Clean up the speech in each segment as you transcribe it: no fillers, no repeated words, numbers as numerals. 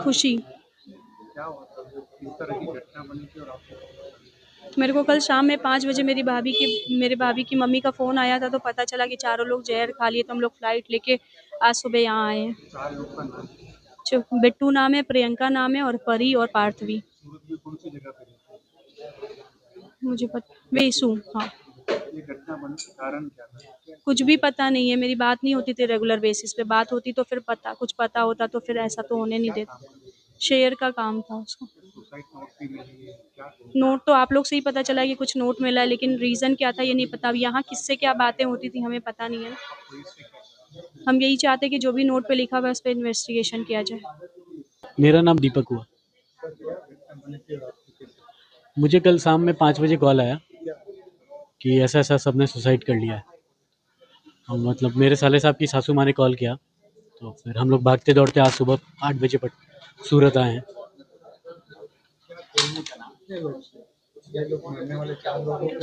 खुशी। क्या हुआ था? किस तरह की घटना बनी थी और आपको? मेरे को कल शाम में 5 बजे मेरे भाभी की मम्मी का फ़ोन आया था, तो पता चला कि चारों लोग ज़हर खा लिए, तो हम लोग फ्लाइट लेके आज सुबह यहाँ आए हैं। 4 लोग का नाम? जो बिट्टू नाम है, प्रियंका नाम है और परी और पार्थवी। सूरत में कौन-सी जगह पे रहते मुझे वेसु, हाँ। हैं? ये घटना बनने का कारण क्या था? कुछ भी पता नहीं है, मेरी बात नहीं होती थी रेगुलर बेसिस पे, बात होती तो फिर कुछ पता होता तो फिर ऐसा तो होने नहीं क्या काम देता। करते थे? शेयर का काम था उसका। सुसाइड नोट भी मिली है, क्या? नोट तो आप लोग से ही पता चला कि कुछ नोट मिला है, लेकिन रीज़न क्या था ये नहीं पता। अब यहाँ किससे क्या बातें होती थी हमें पता नहीं है ना। पुलिस से क्या कहा? हम यही चाहते हैं कि जो भी नोट पे लिखा हुआ है उस पे इन्वेस्टिगेशन किया जाए। मेरा नाम दीपक हुआ। घटना बनी थी और आपको कैसे? मुझे कल शाम में 5 बजे कॉल आया क्या? कि ऐसा-ऐसा सबने सुसाइड कर लिया है। मतलब मेरे साले साहब की सासू माँ ने कॉल किया, तो फिर हम लोग भागते-दौड़ते आज सुबह 8 बजे सूरत आए हैं। कितने लोग थे? 6 लोग मरने वाले, 4 लोगों के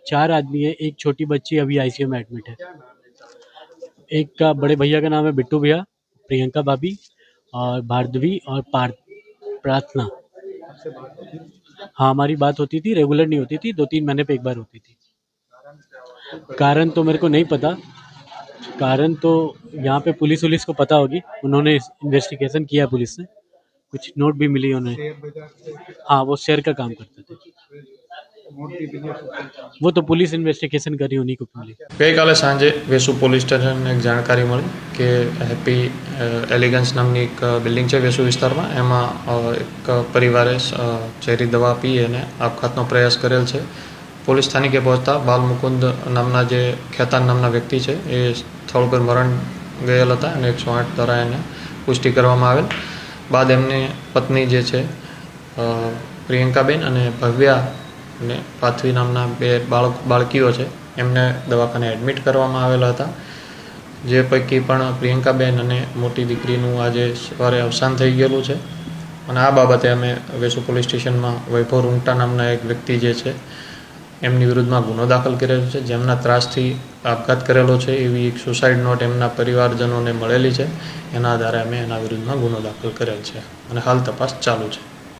4 आदमी है, एक छोटी बच्ची अभी आईसीयू में एडमिट है। क्या नाम है चारों? एक का बड़े भैया का नाम है बिट्टू भैया, प्रियंका भाभी और भार्गवी और प्रार्थना। आपसे बात होती थी? हाँ, हमारी बात होती थी, रेगुलर नहीं होती थी, 2-3 महीने पे एक बार होती थी। कारण क्या हुआ? कारण तो मेरे को नहीं पता, कारण तो यहाँ पे पुलिस को पता होगी, उन्होंने इन्वेस्टिगेशन किया पुलिस ने, कुछ नोट भी मिली उन्हें। शेयर बाजार से हाँ, वो शेयर का काम करते थे। नोट भी मिली है तो वो तो पुलिस इन्वेस्टिगेशन કરી उन्हीं को मिली। ગઈકાલે સાંજે વેસુ પોલીસ સ્ટેશનને એક જાણકારી મળી કે હેપી એલિગન્સ નામની એક બિલ્ડિંગ છે વેસુ વિસ્તારમાં, એમાં એક પરિવારે ઝેરી દવા પી અને આપઘાતનો પ્રયાસ કરેલ છે. પોલીસ સ્થાનિકે પહોંચતા બાલમુકુંદ નામના જે ખેતાન નામના વ્યક્તિ છે એ સ્થળ પર મરણ ગયેલ હતા અને 108 દ્વારા એને પુષ્ટિ કરવામાં આવેલ. બાદ એમની પત્ની જે છે પ્રિયંકાબેન અને ભવ્યા અને પાથવી નામના 2 બાળકીઓ છે એમને દવાખાને એડમિટ કરવામાં આવેલા હતા, જે પૈકી પણ પ્રિયંકાબેન અને મોટી દીકરીનું આજે સવારે અવસાન થઈ ગયેલું છે. અને આ બાબતે અમે વેસુ પોલીસ સ્ટેશનમાં વૈભવ રૂંગટા નામના એક વ્યક્તિ જે છે એમની વિરુદ્ધમાં ગુનો દાખલ કરેલો છે, જેમના ત્રાસથી આપઘાત કરેલો છે એવી એક સુસાઇડ નોટ એમના પરિવારજનોને મળેલી છે. એના આધારે અમે એના વિરુદ્ધમાં ગુનો દાખલ કરેલ છે અને હાલ તપાસ ચાલુ છે.